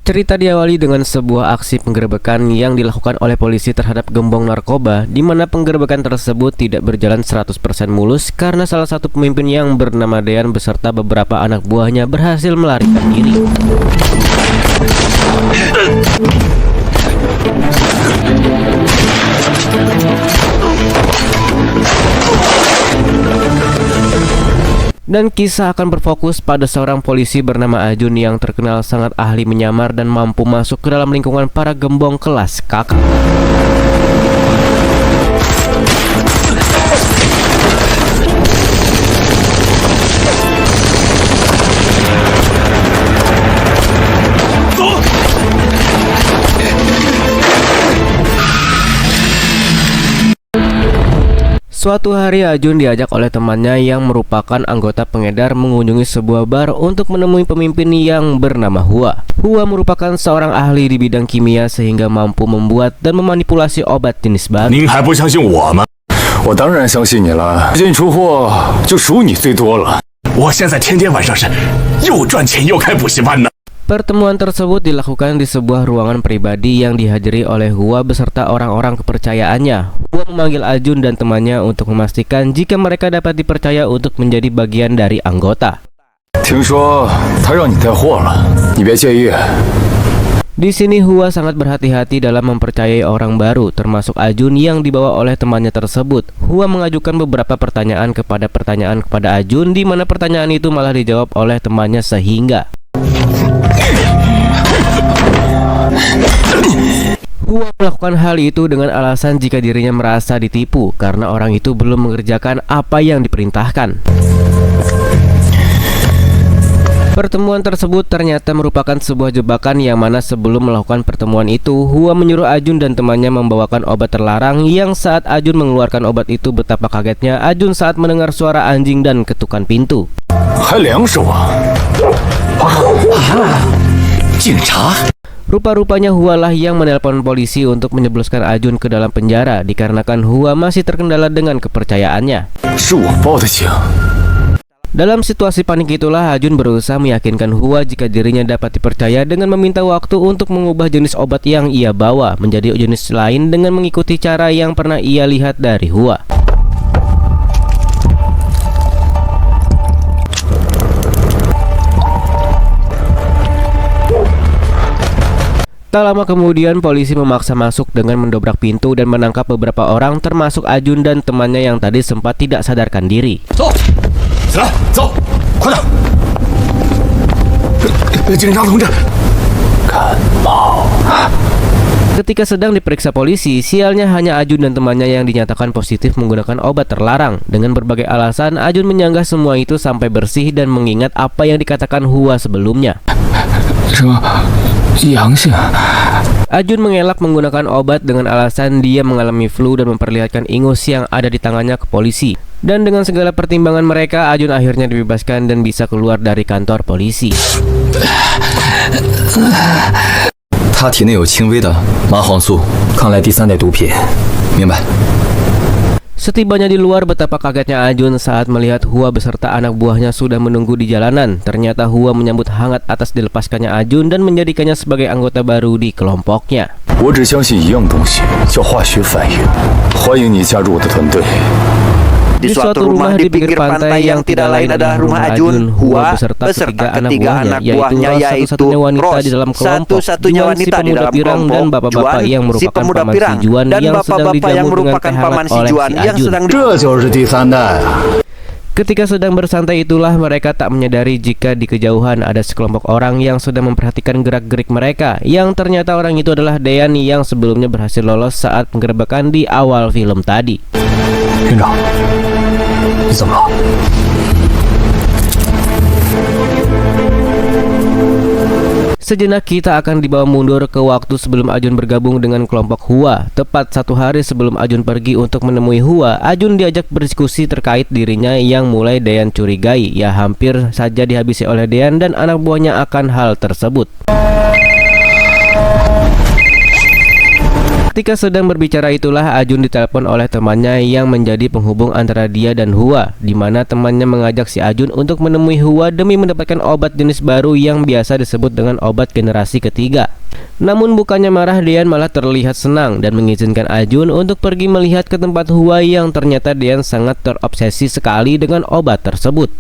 Cerita diawali dengan sebuah aksi penggerebekan yang dilakukan oleh polisi terhadap gembong narkoba, di mana penggerebekan tersebut tidak berjalan 100% mulus karena salah satu pemimpin yang bernama Dean beserta beberapa anak buahnya berhasil melarikan diri. Dan kisah akan berfokus pada seorang polisi bernama Ajun yang terkenal sangat ahli menyamar dan mampu masuk ke dalam lingkungan para gembong kelas kakap. Suatu hari Ajun diajak oleh temannya yang merupakan anggota pengedar mengunjungi sebuah bar untuk menemui pemimpin yang bernama Hua. Hua merupakan seorang ahli di bidang kimia sehingga mampu membuat dan memanipulasi obat jenis baru. 您还不相信我吗？我当然相信你了，进出货就数你最多了。我现在天天晚上是又赚钱又开补习班呢。 Pertemuan tersebut dilakukan di sebuah ruangan pribadi yang dihadiri oleh Hua beserta orang-orang kepercayaannya. Hua memanggil Ajun dan temannya untuk memastikan jika mereka dapat dipercaya untuk menjadi bagian dari anggota. 听说他让你带货了，你别介意。 Di sini Hua sangat berhati-hati dalam mempercayai orang baru, termasuk Ajun yang dibawa oleh temannya tersebut. Hua mengajukan beberapa pertanyaan kepada Ajun, di mana pertanyaan itu malah dijawab oleh temannya sehingga Hua melakukan hal itu dengan alasan jika dirinya merasa ditipu karena orang itu belum mengerjakan apa yang diperintahkan. Pertemuan tersebut ternyata merupakan sebuah jebakan yang mana sebelum melakukan pertemuan itu, Hua menyuruh Ajun dan temannya membawakan obat terlarang yang saat Ajun mengeluarkan obat itu betapa kagetnya Ajun saat mendengar suara anjing dan ketukan pintu. 还两手啊！警察。 Rupa-rupanya Hua lah yang menelpon polisi untuk menjebloskan Ajun ke dalam penjara dikarenakan Hua masih terkendala dengan kepercayaannya. 是我报的警。 Dalam situasi panik itulah Ajun berusaha meyakinkan Hua jika dirinya dapat dipercaya dengan meminta waktu untuk mengubah jenis obat yang ia bawa menjadi jenis lain dengan mengikuti cara yang pernah ia lihat dari Hua. Tak lama kemudian polisi memaksa masuk dengan mendobrak pintu dan menangkap beberapa orang termasuk Ajun dan temannya yang tadi sempat tidak sadarkan diri. Ketika sedang diperiksa polisi, sialnya hanya Ajun dan temannya yang dinyatakan positif menggunakan obat terlarang. Dengan berbagai alasan, Ajun menyanggah semua itu sampai bersih dan mengingat apa yang dikatakan Hua sebelumnya. Ajun mengelak menggunakan obat dengan alasan dia mengalami flu dan memperlihatkan ingus yang ada di tangannya ke polisi. Dan dengan segala pertimbangan mereka, Ajun akhirnya dibebaskan dan bisa keluar dari kantor polisi. 他体内有轻微的麻黄素，看来第三代毒品，明白？ Setibanya di luar, betapa kagetnya Ajun saat melihat Hua beserta anak buahnya sudah menunggu di jalanan. Ternyata Hua menyambut hangat atas dilepaskannya Ajun dan menjadikannya sebagai anggota baru di kelompoknya. 我只相信一样东西，叫化学反应。欢迎你加入我的团队。 Di suatu rumah di pinggir pantai yang tidak lain adalah rumah Ajun, Hua beserta ketiga anak buahnya, yaitu satu-satunya wanita di dalam kelompok, Juan si pemuda pirang dan bapak-bapak yang merupakan paman si Juan yang sedang dijamu dengan teh hangat oleh si Ajun. Ketika sedang bersantai itulah mereka tak menyadari jika di kejauhan ada sekelompok orang yang sedang memperhatikan gerak-gerik mereka, yang ternyata orang itu adalah Dean yang sebelumnya berhasil lolos saat penggerebekan di awal film tadi. 院长，你怎么了？ Sejenak kita akan dibawa mundur ke waktu sebelum Ajun bergabung dengan kelompok Hua. Tepat 1 hari sebelum Ajun pergi untuk menemui Hua, Ajun diajak berdiskusi terkait dirinya yang mulai Dean curigai. Ya hampir saja dihabisi oleh Dean dan anak buahnya akan hal tersebut. Ketika sedang berbicara itulah Ajun ditelepon oleh temannya yang menjadi penghubung antara dia dan Hua, di mana temannya mengajak si Ajun untuk menemui Hua demi mendapatkan obat jenis baru yang biasa disebut dengan obat generasi ketiga. Namun bukannya marah, Dean malah terlihat senang dan mengizinkan Ajun untuk pergi melihat ke tempat Hua yang ternyata Dean sangat terobsesi sekali dengan obat tersebut.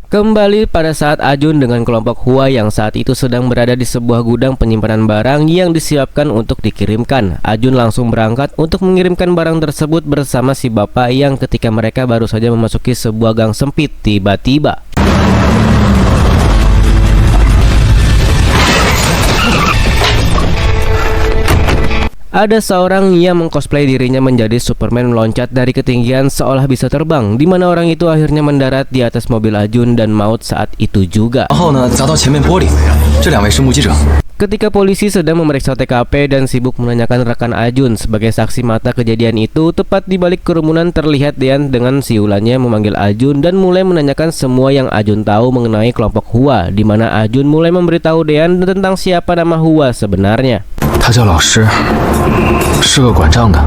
Kembali pada saat Ajun dengan kelompok Hua yang saat itu sedang berada di sebuah gudang penyimpanan barang yang disiapkan untuk dikirimkan. Ajun langsung berangkat untuk mengirimkan barang tersebut bersama si bapak yang ketika mereka baru saja memasuki sebuah gang sempit, tiba-tiba ada seorang yang mengcosplay dirinya menjadi Superman meloncat dari ketinggian seolah bisa terbang, di mana orang itu akhirnya mendarat di atas mobil Ajun dan maut saat itu juga. Ketika polisi sedang memeriksa TKP dan sibuk menanyakan rekan Ajun sebagai saksi mata kejadian itu, tepat di balik kerumunan terlihat Dean dengan siulannya memanggil Ajun dan mulai menanyakan semua yang Ajun tahu mengenai kelompok Hua, di mana Ajun mulai memberitahu Dean tentang siapa nama Hua sebenarnya. 他叫老师，是个管账的。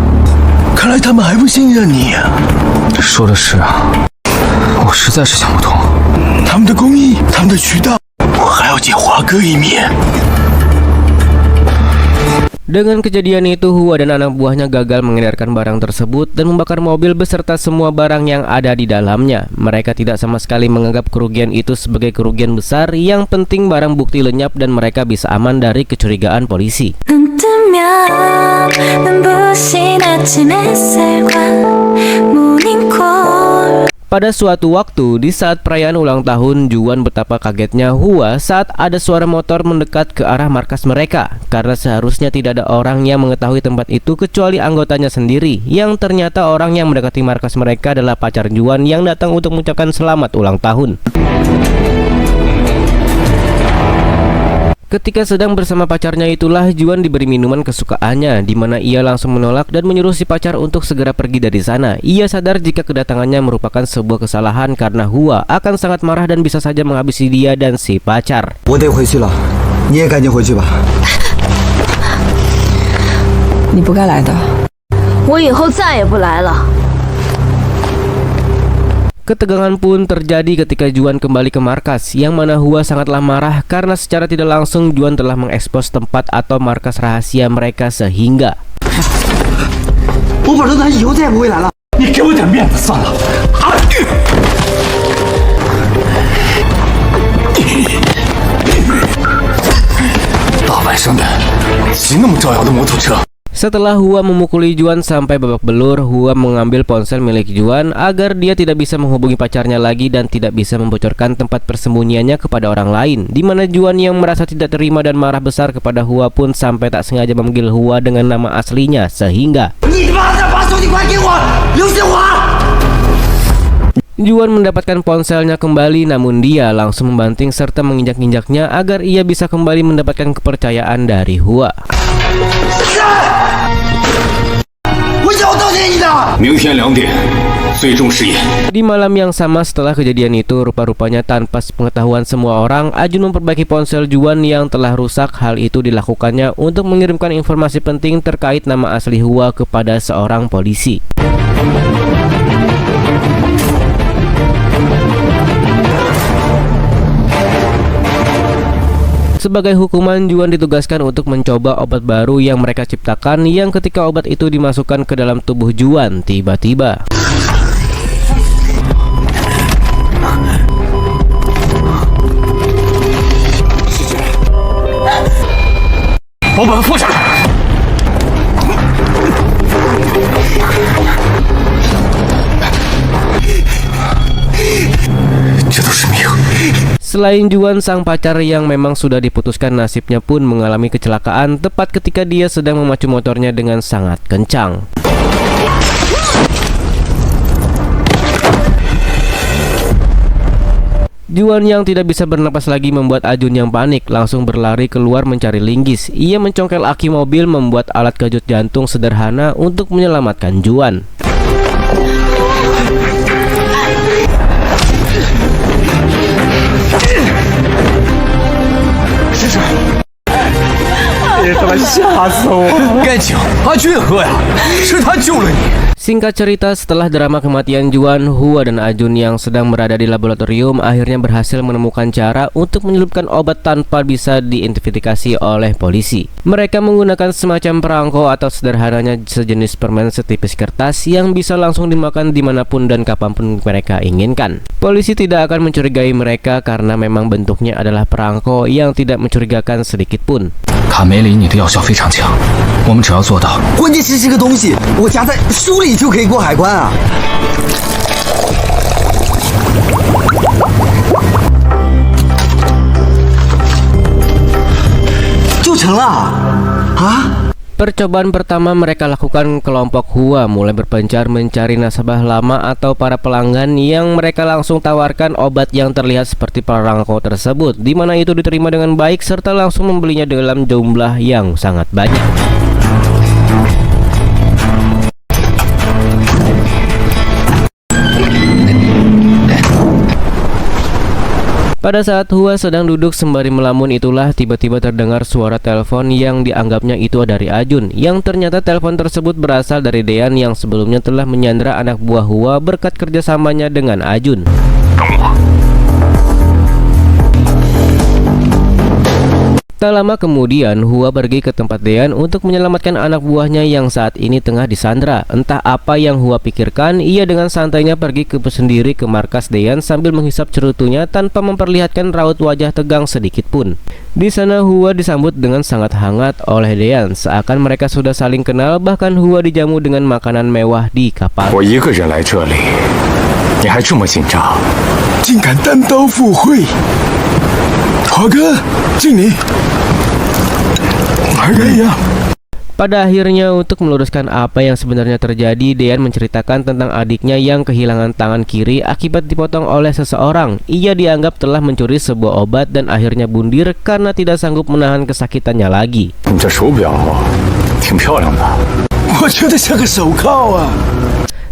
看来他们还不信任你呀。说的是啊，我实在是想不通，他们的工艺，他们的渠道，我还要见华哥一面。 Dengan kejadian itu, Hua dan anak buahnya gagal mengedarkan barang tersebut dan membakar mobil beserta semua barang yang ada di dalamnya. Mereka tidak sama sekali menganggap kerugian itu sebagai kerugian besar. Yang penting barang bukti lenyap dan mereka bisa aman dari kecurigaan polisi. Pada suatu waktu, di saat perayaan ulang tahun, Juan betapa kagetnya Hua saat ada suara motor mendekat ke arah markas mereka. Karena seharusnya tidak ada orang yang mengetahui tempat itu kecuali anggotanya sendiri. Yang ternyata orang yang mendekati markas mereka adalah pacar Juan yang datang untuk mengucapkan selamat ulang tahun. Ketika sedang bersama pacarnya itulah Juan diberi minuman kesukaannya, di mana ia langsung menolak dan menyuruh si pacar untuk segera pergi dari sana. Ia sadar jika kedatangannya merupakan sebuah kesalahan karena Hua akan sangat marah dan bisa saja menghabisi dia dan si pacar. 我得回去了，你也赶紧回去吧。你不该来的，我以后再也不来了。 Ketegangan pun terjadi ketika Juan kembali ke markas, yang mana Hua sangatlah marah karena secara tidak langsung Juan telah mengekspos tempat atau markas rahasia mereka sehingga 我保证他以后再也不会来了。你给我点面子算了。大晚上的，骑那么招摇的摩托车。 Setelah Hua memukuli Juan sampai babak belur, Hua mengambil ponsel milik Juan agar dia tidak bisa menghubungi pacarnya lagi dan tidak bisa membocorkan tempat persembunyiannya kepada orang lain. Di mana Juan yang merasa tidak terima dan marah besar kepada Hua pun sampai tak sengaja memanggil Hua dengan nama aslinya sehingga Juan mendapatkan ponselnya kembali, namun dia langsung membanting serta menginjak-injaknya agar ia bisa kembali mendapatkan kepercayaan dari Hua. Di malam yang sama setelah kejadian itu, rupa-rupanya tanpa pengetahuan semua orang, Ajun memperbaiki ponsel Juan yang telah rusak. Hal itu dilakukannya untuk mengirimkan informasi penting terkait nama asli Hua kepada seorang polisi. Sebagai hukuman, Juan ditugaskan untuk mencoba obat baru yang mereka ciptakan, yang ketika obat itu dimasukkan ke dalam tubuh Juan, tiba-tiba selain Juan, sang pacar yang memang sudah diputuskan nasibnya pun mengalami kecelakaan tepat ketika dia sedang memacu motornya dengan sangat kencang. Juan yang tidak bisa bernapas lagi membuat Ajun yang panik langsung berlari keluar mencari linggis. Ia mencongkel aki mobil membuat alat kejut jantung sederhana untuk menyelamatkan Juan. 该请阿俊喝呀，是他救了你。 Singkat cerita, setelah drama kematian Juan, Hua dan Ajun yang sedang berada di laboratorium akhirnya berhasil menemukan cara untuk menyelupkan obat tanpa bisa diidentifikasi oleh polisi. Mereka menggunakan semacam perangko atau sederhananya sejenis permen setipis kertas yang bisa langsung dimakan dimanapun dan kapanpun mereka inginkan. Polisi tidak akan mencurigai mereka karena memang bentuknya adalah perangko yang tidak mencurigakan sedikit pun. 卡梅里，你的药效非常强，我们只要做到，关键是这个东西，我夹在书里就可以过海关啊！就成了啊！ Percobaan pertama mereka lakukan kelompok Hua mulai berpencar mencari nasabah lama atau para pelanggan yang mereka langsung tawarkan obat yang terlihat seperti perangko tersebut, di mana itu diterima dengan baik serta langsung membelinya dalam jumlah yang sangat banyak. Pada saat Hua sedang duduk sembari melamun itulah tiba-tiba terdengar suara telepon yang dianggapnya itu dari Ajun, yang ternyata telepon tersebut berasal dari Dean yang sebelumnya telah menyandra anak buah Hua berkat kerjasamanya dengan Ajun. Tak lama kemudian, Hua pergi ke tempat Dean untuk menyelamatkan anak buahnya yang saat ini tengah disandra. Entah apa yang Hua pikirkan, ia dengan santainya pergi sendiri ke markas Dean sambil menghisap cerutunya tanpa memperlihatkan raut wajah tegang sedikit pun. Di sana Hua disambut dengan sangat hangat oleh Dean, seakan mereka sudah saling kenal. Bahkan Hua dijamu dengan makanan mewah di kapal. 我一个人来这里，你还这么紧张，竟敢单刀赴会！华哥，敬你。harga ya. Pada akhirnya untuk meluruskan apa yang sebenarnya terjadi, Dean menceritakan tentang adiknya yang kehilangan tangan kiri akibat dipotong oleh seseorang. Ia dianggap telah mencuri sebuah obat dan akhirnya bundir karena tidak sanggup menahan kesakitannya lagi. 你这手表挺漂亮的，我觉得像个手铐啊。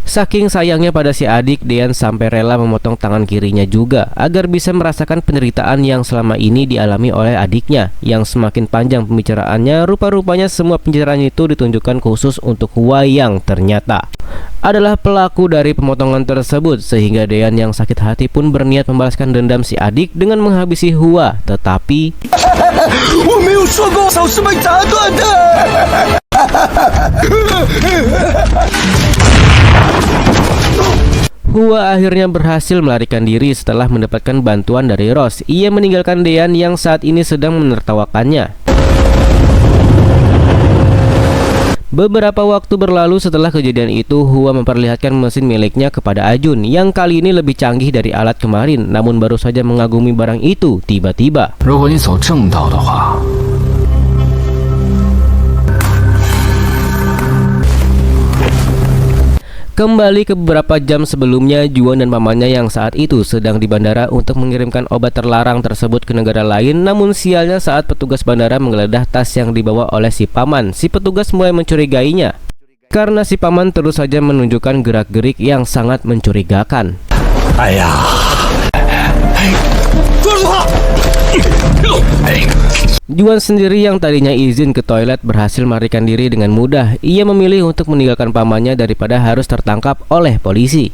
Saking sayangnya pada si adik, Dean sampai rela memotong tangan kirinya juga agar bisa merasakan penderitaan yang selama ini dialami oleh adiknya. Yang semakin panjang pembicaraannya, rupa-rupanya semua pembicaraan itu ditunjukkan khusus untuk Hua yang ternyata adalah pelaku dari pemotongan tersebut, sehingga Dean yang sakit hati pun berniat membalaskan dendam si adik dengan menghabisi Hua. Tetapi Hua akhirnya berhasil melarikan diri setelah mendapatkan bantuan dari Ross. Ia meninggalkan Dean yang saat ini sedang menertawakannya. Beberapa waktu berlalu setelah kejadian itu, Hua memperlihatkan mesin miliknya kepada Ajun yang kali ini lebih canggih dari alat kemarin. Namun baru saja mengagumi barang itu, tiba-tiba 如果你走正道的话， kembali ke beberapa jam sebelumnya, Juan dan pamannya yang saat itu sedang di bandara untuk mengirimkan obat terlarang tersebut ke negara lain. Namun sialnya saat petugas bandara menggeledah tas yang dibawa oleh si paman, si petugas mulai mencurigainya karena si paman terus saja menunjukkan gerak-gerik yang sangat mencurigakan. Juan sendiri yang tadinya izin ke toilet berhasil melarikan diri dengan mudah. Ia memilih untuk meninggalkan pamannya daripada harus tertangkap oleh polisi.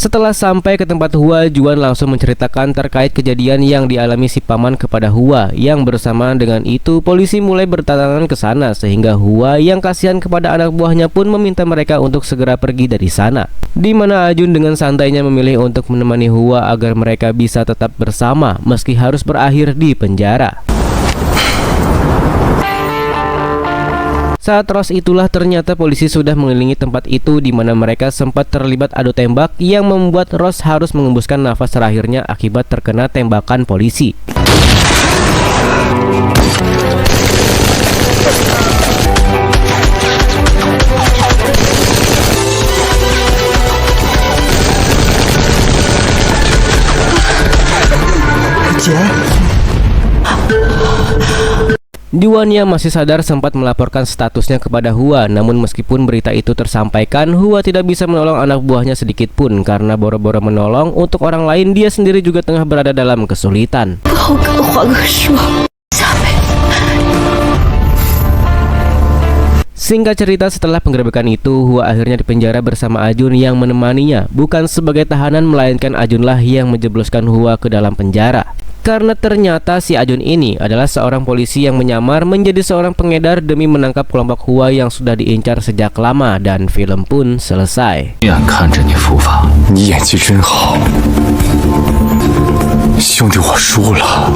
Setelah sampai ke tempat Hua, Juan langsung menceritakan terkait kejadian yang dialami si paman kepada Hua. Yang bersamaan dengan itu, polisi mulai berdatangan ke sana sehingga Hua yang kasihan kepada anak buahnya pun meminta mereka untuk segera pergi dari sana. Di mana Ajun dengan santainya memilih untuk menemani Hua agar mereka bisa tetap bersama meski harus berakhir di penjara. Saat Ross itulah ternyata polisi sudah mengelilingi tempat itu, di mana mereka sempat terlibat adu tembak yang membuat Ross harus mengembuskan nafas terakhirnya akibat terkena tembakan polisi. Juan yang masih sadar sempat melaporkan statusnya kepada Hua. Namun meskipun berita itu tersampaikan, Hua tidak bisa menolong anak buahnya sedikit pun karena boro-boro menolong untuk orang lain, dia sendiri juga tengah berada dalam kesulitan. 不要跟华哥说，下辈 Singkat cerita, setelah penggerebekan itu, Hua akhirnya dipenjara bersama Ajun yang menemaninya. Bukan sebagai tahanan, melainkan Ajunlah yang menjebloskan Hua ke dalam penjara. Karena ternyata si Ajun ini adalah seorang polisi yang menyamar menjadi seorang pengedar demi menangkap kelompok Hua yang sudah diincar sejak lama, dan film pun selesai. 眼看着你伏法，你演技真好，兄弟，我输了。